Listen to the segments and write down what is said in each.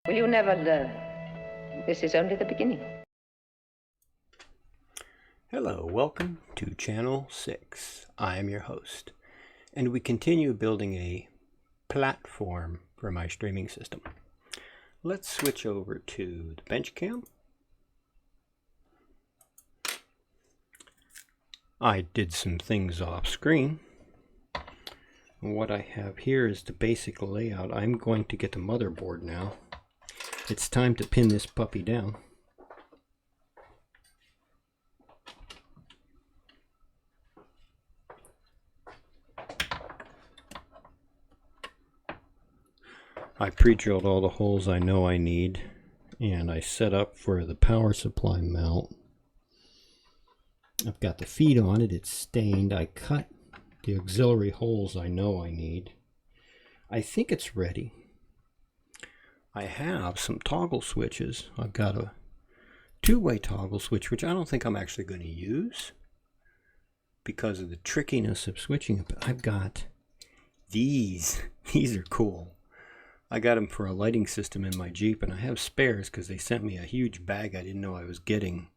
Will you never learn? This is only the beginning. Hello, welcome to Channel 6. I am your host, and we continue building a platform for my streaming system. Let's switch over to the Benchcam. I did some things off screen. What I have here is the basic layout. I'm going to get the motherboard now. It's time to pin this puppy down. I pre-drilled all the holes I know I need, and I set up for the power supply mount. I've got the feed on it, it's stained. I cut the auxiliary holes I know I need. I think it's ready. I have some toggle switches. I've got a two-way toggle switch, which I don't think I'm actually going to use because of the trickiness of switching it. But I've got these. These are cool. I got them for a lighting system in my Jeep, and I have spares because they sent me a huge bag I didn't know I was getting.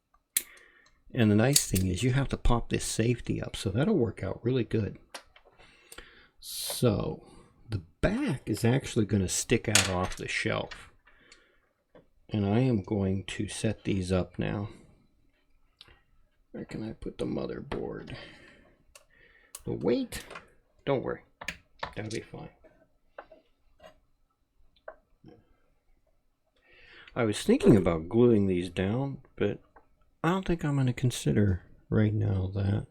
And the nice thing is you have to pop this safety up, so that'll work out really good. So the back is actually going to stick out off the shelf. And I am going to set these up now. Where can I put the motherboard? The weight, don't worry, that'll be fine. I was thinking about gluing these down, but I don't think I'm going to consider right now that.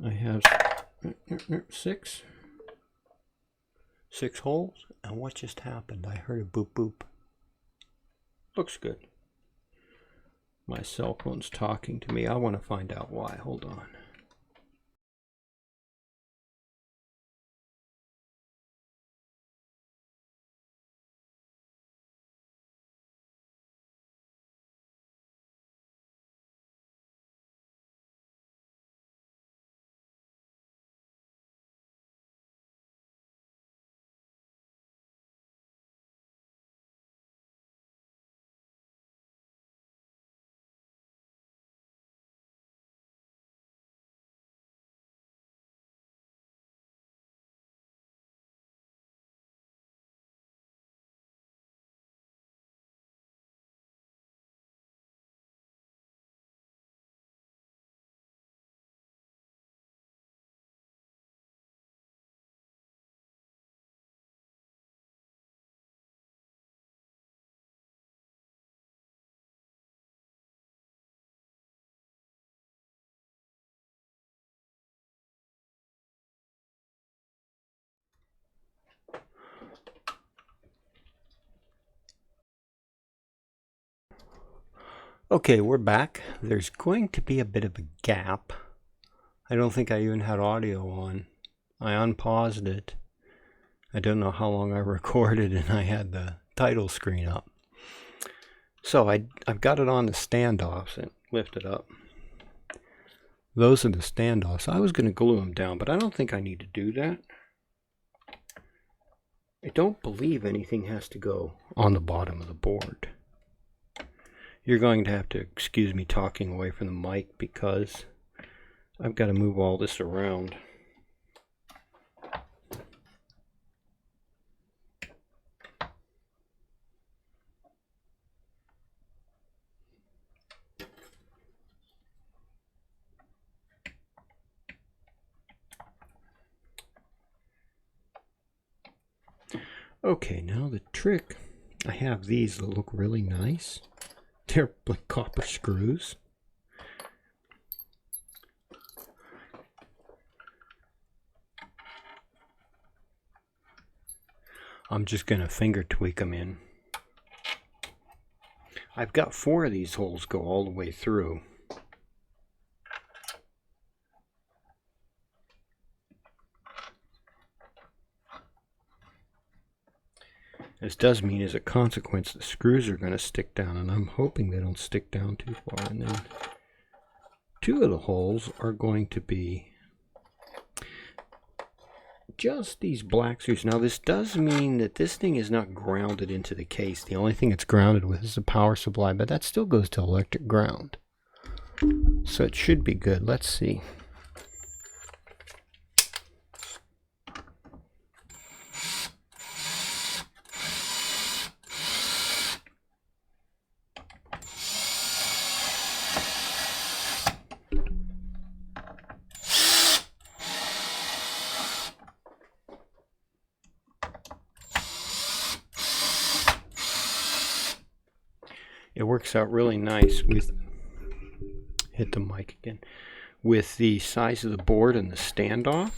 I have six holes, and what just happened? I heard a boop boop. Looks good. My cell phone's talking to me. I want to find out why. Hold on. Okay, we're back. There's going to be a bit of a gap. I don't think I even had audio on. I unpaused it. I don't know how long I recorded, and I had the title screen up. So I've got it on the standoffs and lift it up. Those are the standoffs. I was going to glue them down, but I don't think I need to do that. I don't believe anything has to go on the bottom of the board. You're going to have to excuse me talking away from the mic because I've got to move all this around. Okay, now the trick, I have these that look really nice. They're like copper screws. I'm just going to finger tweak them in. I've got 4 of these holes go all the way through. This does mean, as a consequence, the screws are going to stick down, and I'm hoping they don't stick down too far. And then 2 of the holes are going to be just these black screws. Now this does mean that this thing is not grounded into the case. The only thing it's grounded with is the power supply, but that still goes to electric ground. So it should be good. Let's see. It works out really nice with, hit the mic again, with the size of the board and the standoff.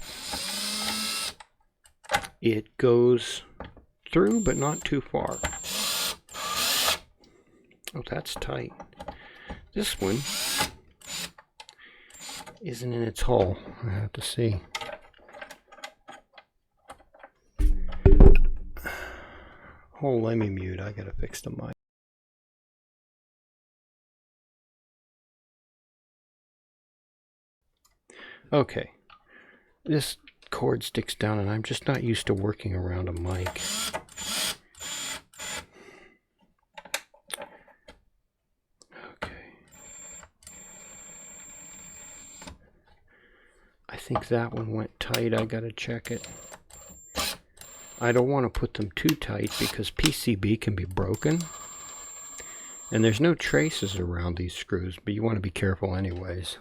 It goes through, but not too far. Oh, that's tight. This one isn't in its hole. I have to see. Oh, let me mute. I gotta fix the mic. Okay, this cord sticks down and I'm just not used to working around a mic. Okay. I think that one went tight. I gotta check it. I don't want to put them too tight because PCB can be broken. And there's no traces around these screws, but you want to be careful anyways.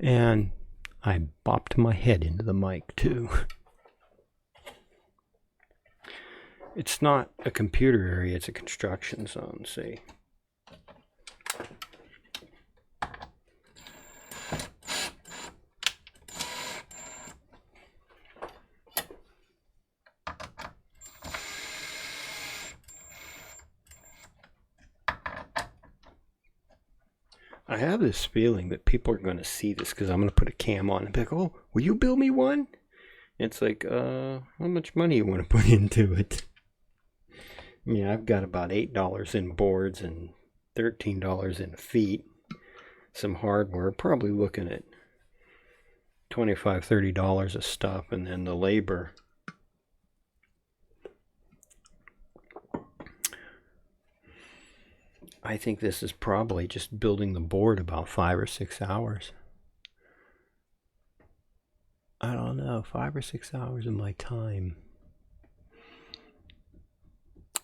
And I bopped my head into the mic too. It's not a computer area, it's a construction zone, see. I have this feeling that people are going to see this because I'm going to put a cam on and be like, oh, will you build me one? And it's like, how much money you want to put into it? Yeah, I've got about $8 in boards and $13 in feet. Some hardware, probably looking at $25, $30 of stuff, and then the labor. I think this is probably just building the board about 5 or 6 hours. I don't know, 5 or 6 hours of my time.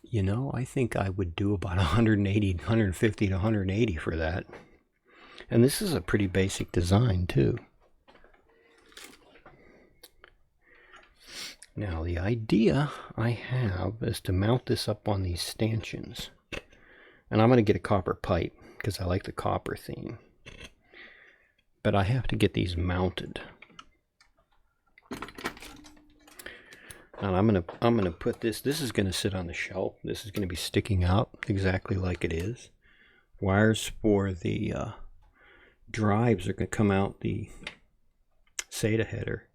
You know, I think I would do about 150 to 180 for that. And this is a pretty basic design too. Now the idea I have is to mount this up on these stanchions. And I'm going to get a copper pipe because I like the copper theme. But I have to get these mounted. And I'm gonna put this is going to sit on the shelf. This is going to be sticking out exactly like it is. Wires for the drives are going to come out the SATA header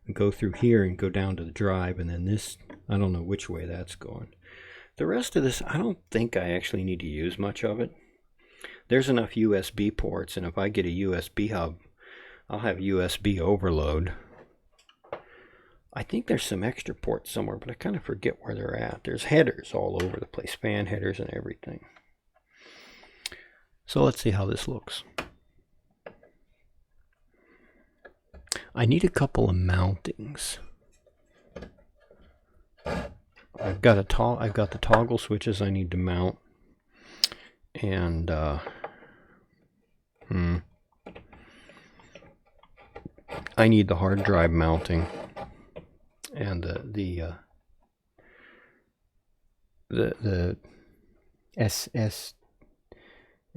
and go through here and go down to the drive, and then this, I don't know which way that's going. The rest of this, I don't think I actually need to use much of it. There's enough USB ports, and if I get a USB hub, I'll have USB overload. I think there's some extra ports somewhere, but I kind of forget where they're at. There's headers all over the place, fan headers and everything. So let's see how this looks. I need a couple of mountings. I've got the toggle switches I need to mount, and I need the hard drive mounting, and the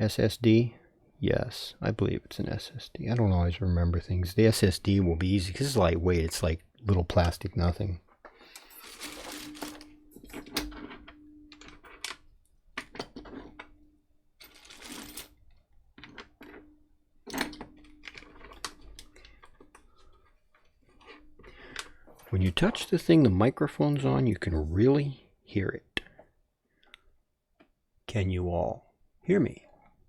SSD. Yes, I believe it's an SSD. I don't always remember things. The SSD will be easy because it's lightweight. It's like little plastic nothing. When you touch the thing the microphone's on, you can really hear it. Can you all hear me?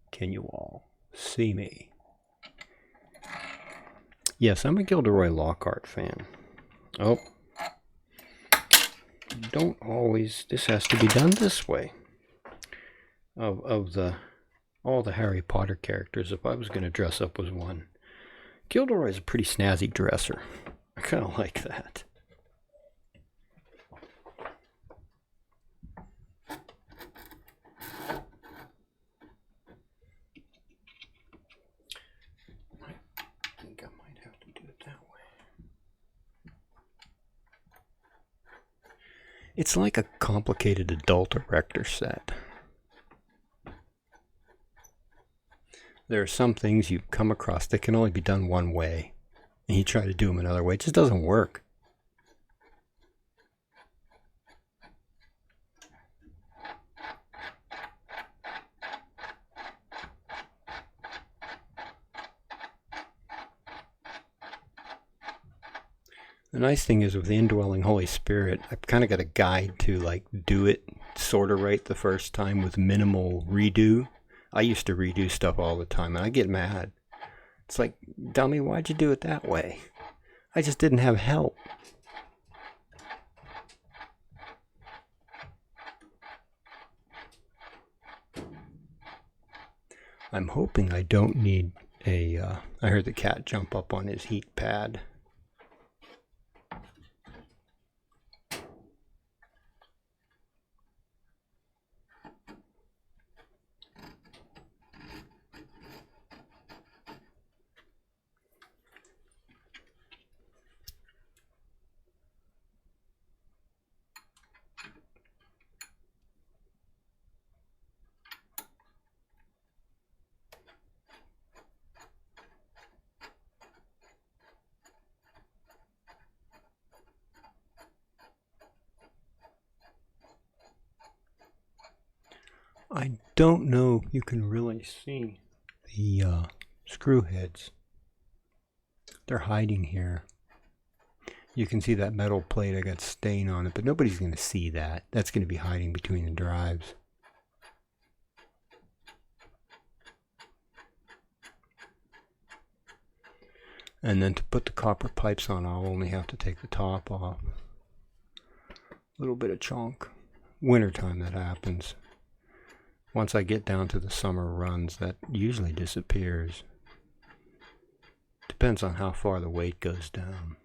Can you all see me? Yes, I'm a Gilderoy Lockhart fan. Oh. Don't always, this has to be done this way. Of all the Harry Potter characters, if I was going to dress up as one, Gilderoy's a pretty snazzy dresser. I kind of like that. I think I might have to do it that way. It's like a complicated adult erector set. There are some things you come across that can only be done one way, and you try to do them another way. It just doesn't work. The nice thing is with the indwelling Holy Spirit, I've kind of got a guide to like do it sort of right the first time with minimal redo. I used to redo stuff all the time, and I get mad. It's like, dummy, why'd you do it that way? I just didn't have help. I'm hoping I don't need a... I heard the cat jump up on his heat pad. I don't know if you can really see the screw heads. They're hiding here. You can see that metal plate, I got stain on it, but nobody's going to see that. That's going to be hiding between the drives. And then to put the copper pipes on, I'll only have to take the top off. A little bit of chunk. Wintertime that happens. Once I get down to the summer runs, that usually disappears. Depends on how far the weight goes down.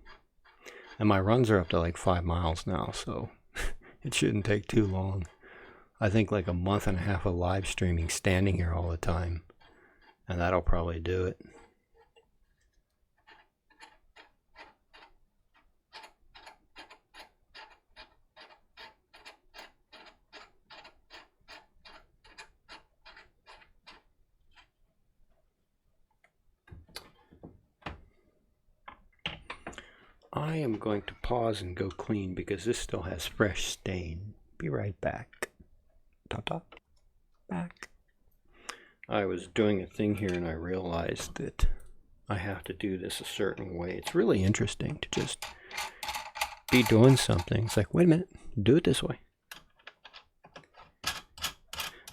And my runs are up to like 5 miles now, so it shouldn't take too long. I think like a month and a half of live streaming, standing here all the time, and that'll probably do it. I am going to pause and go clean because this still has fresh stain. Be right back. Ta-ta. Back. I was doing a thing here and I realized that I have to do this a certain way. It's really interesting to just be doing something. It's like, wait a minute, do it this way.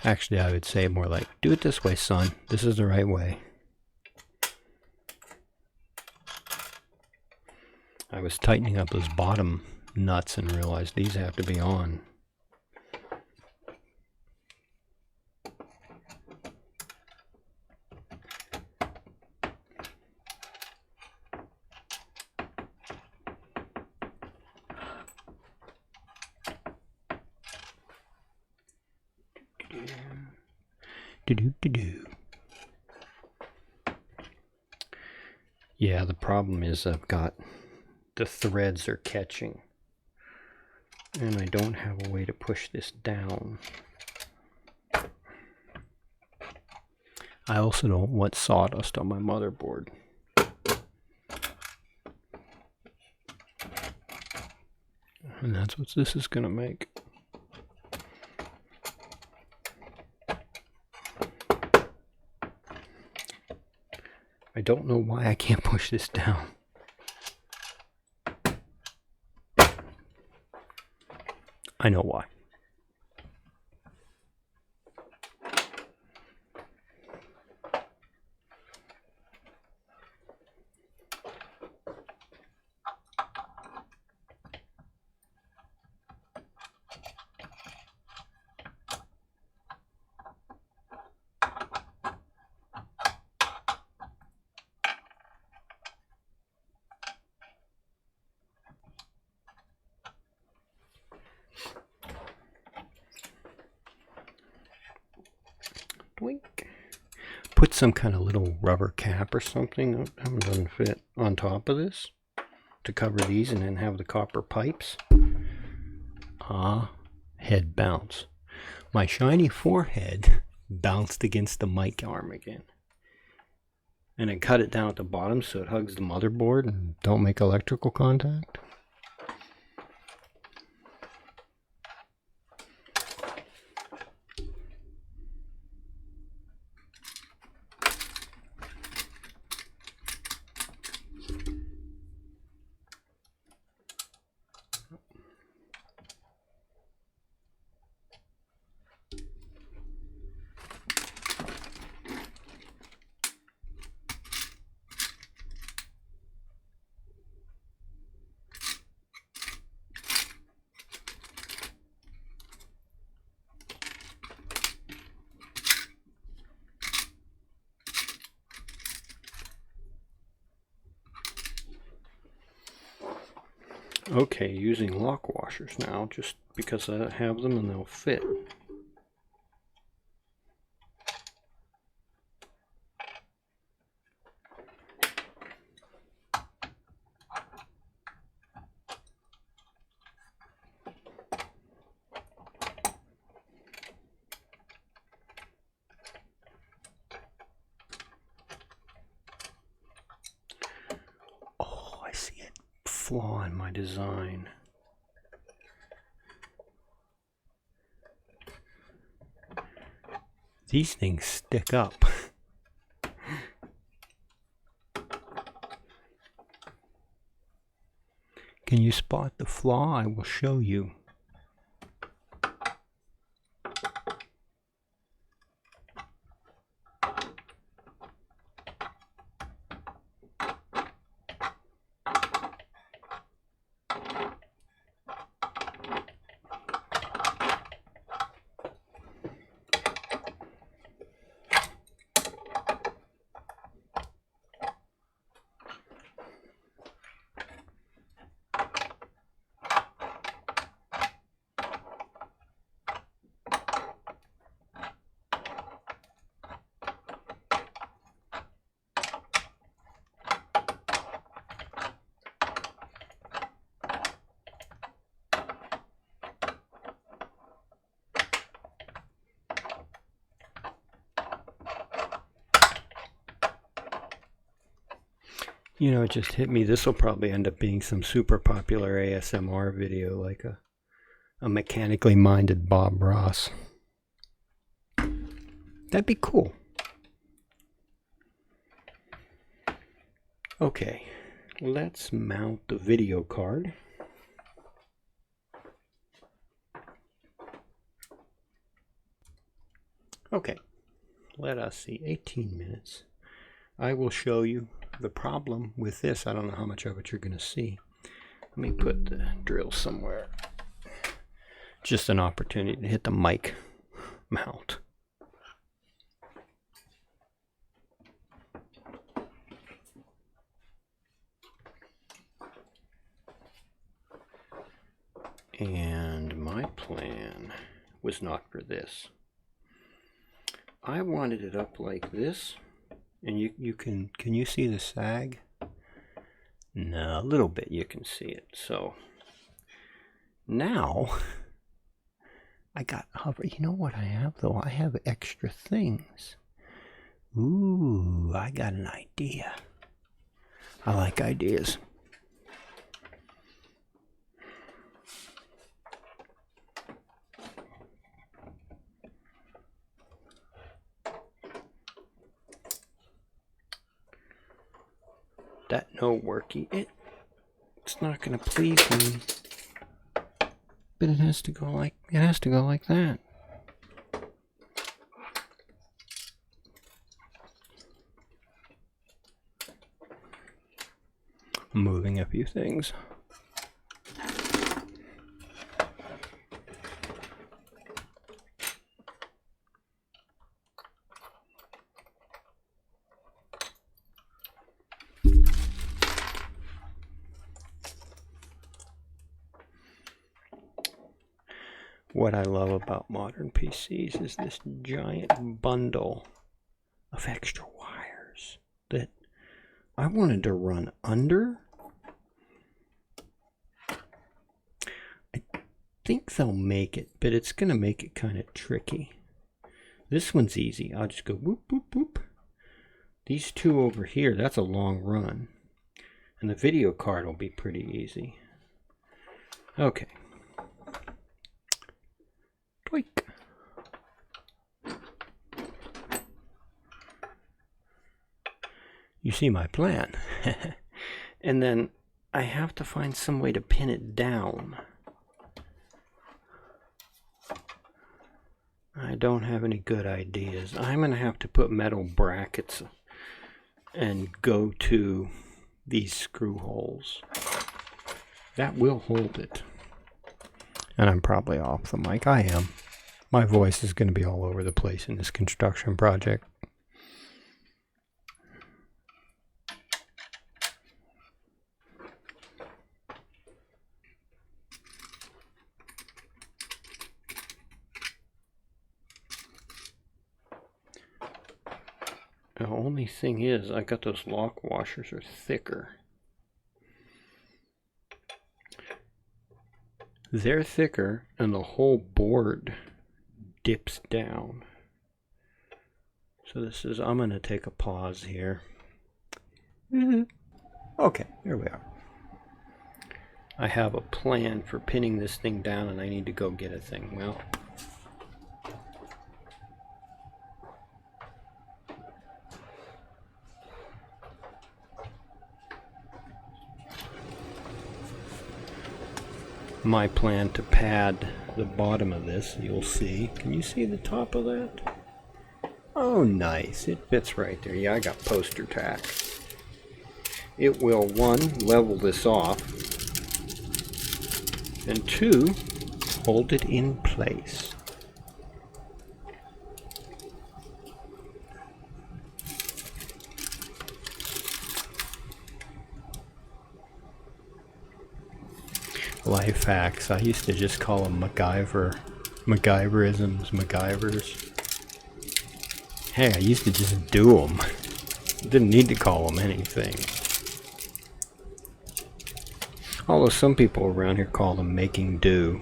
Actually, I would say more like, do it this way, son. This is the right way. I was tightening up those bottom nuts and realized these have to be on. Yeah, the problem is I've got the threads are catching and I don't have a way to push this down. I also don't want sawdust on my motherboard. And that's what this is going to make. I don't know why I can't push this down. I know why. Doink. Put some kind of little rubber cap or something. That one doesn't fit on top of this to cover these, and then have the copper pipes. Head bounce. My shiny forehead bounced against the mic arm again. And then cut it down at the bottom so it hugs the motherboard and don't make electrical contact. Okay, using lock washers now, just because I have them and they'll fit. Oh, I see a flaw in my design. These things stick up. Can you spot the flaw? I will show you. You know, it just hit me. This will probably end up being some super popular ASMR video, like a mechanically minded Bob Ross. That'd be cool. Okay, let's mount the video card. Okay, let us see, 18 minutes. I will show you the problem with this. I don't know how much of it you're going to see. Let me put the drill somewhere. Just an opportunity to hit the mic mount. And my plan was not for this. I wanted it up like this. And you can you see the sag? No, a little bit you can see it. So now I got hover. You know what I have though? I have extra things. Ooh, I got an idea. I like ideas. That no working. It's not gonna please me. But it has to go like that. Moving a few things. What I love about modern PCs is this giant bundle of extra wires that I wanted to run under. I think they'll make it, but it's going to make it kind of tricky. This one's easy. I'll just go whoop, whoop, whoop. These two over here, that's a long run. And the video card will be pretty easy. Okay. Tweak. You see my plan. And then I have to find some way to pin it down. I don't have any good ideas. I'm going to have to put metal brackets and go to these screw holes. That will hold it. And I'm probably off the mic. I am. My voice is going to be all over the place in this construction project. The only thing is, I got those lock washers are thicker. They're thicker, and the whole board dips down. So this is, I'm going to take a pause here. Okay, here we are. I have a plan for pinning this thing down, and I need to go get a thing. Well, my plan to pad the bottom of this, you'll see. Can you see the top of that? Oh, nice. It fits right there. Yeah, I got poster tack. It will, one, level this off, and two, hold it in place. Life hacks. I used to just call them MacGyverisms, MacGyvers. Hey, I used to just do them. Didn't need to call them anything. Although some people around here call them making do.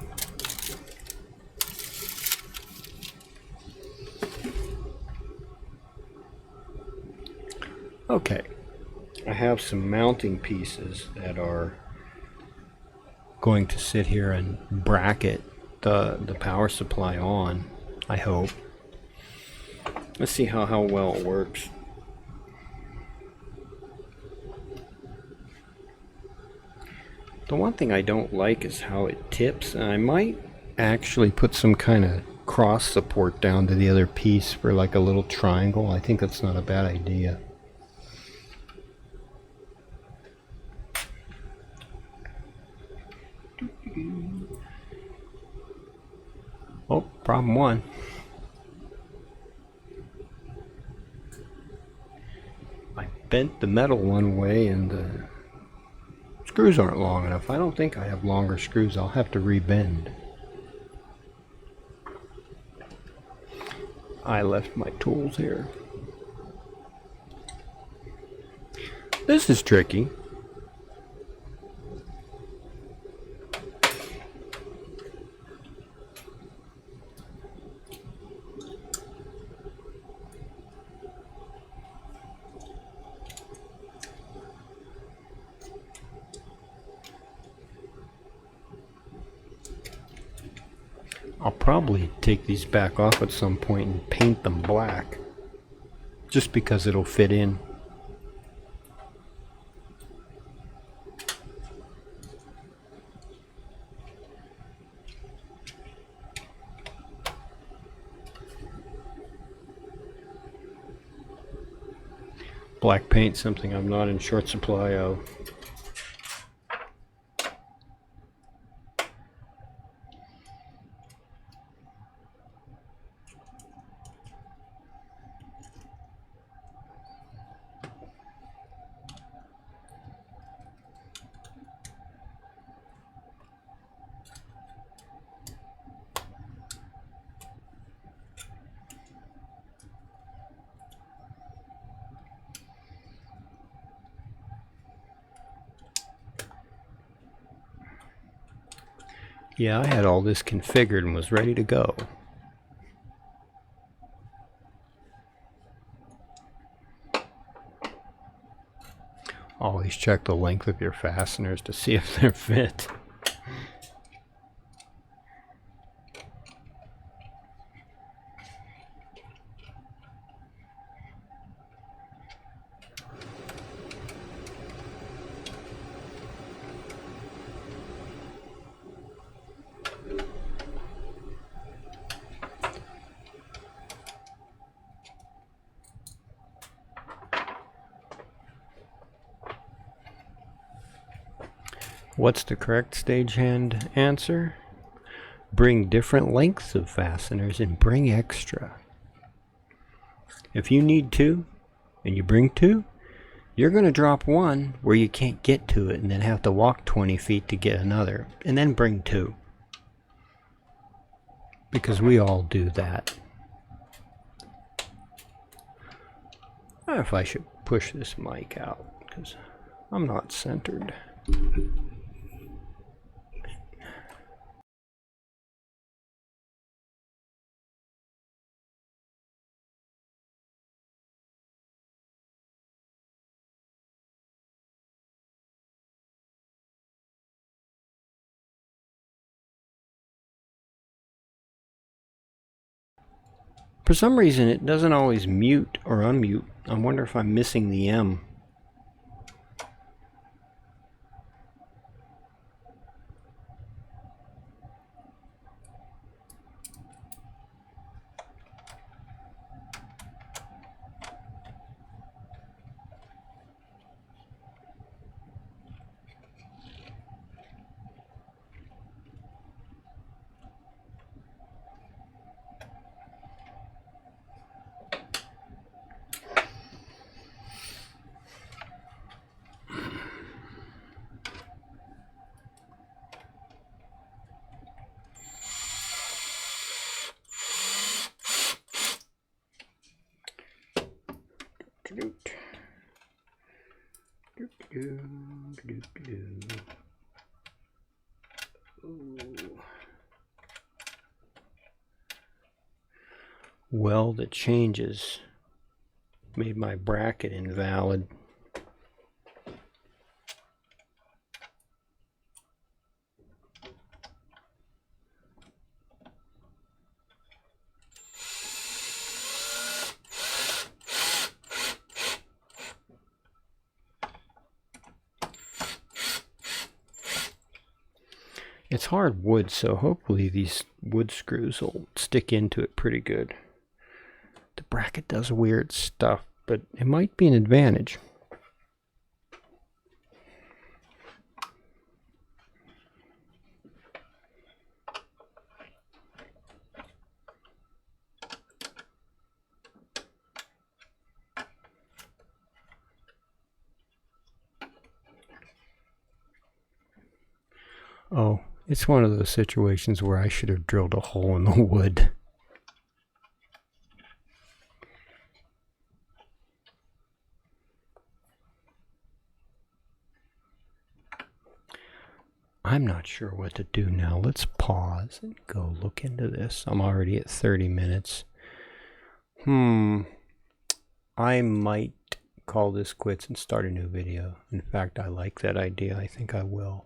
Okay, I have some mounting pieces that are going to sit here and bracket the power supply on, I hope. Let's see how well it works. The one thing I don't like is how it tips, and I might actually put some kind of cross support down to the other piece for like a little triangle. I think that's not a bad idea. Oh, problem one. I bent the metal one way and the screws aren't long enough. I don't think I have longer screws. I'll have to rebend. I left my tools here. This is tricky. I'll probably take these back off at some point and paint them black, just because it'll fit in. Black paint, something I'm not in short supply of. Yeah, I had all this configured and was ready to go. Always check the length of your fasteners to see if they're fit. What's the correct stagehand answer? Bring different lengths of fasteners and bring extra. If you need two and you bring two, you're going to drop one where you can't get to it and then have to walk 20 feet to get another, and then bring two. Because we all do that. I don't know if I should push this mic out because I'm not centered. For some reason, it doesn't always mute or unmute. I wonder if I'm missing the M. Well, the changes made my bracket invalid. It's hard wood, so hopefully these wood screws will stick into it pretty good. The bracket does weird stuff, but it might be an advantage. Oh, it's one of those situations where I should have drilled a hole in the wood. I'm not sure what to do now. Let's pause and go look into this. I'm already at 30 minutes. I might call this quits and start a new video. In fact, I like that idea. I think I will.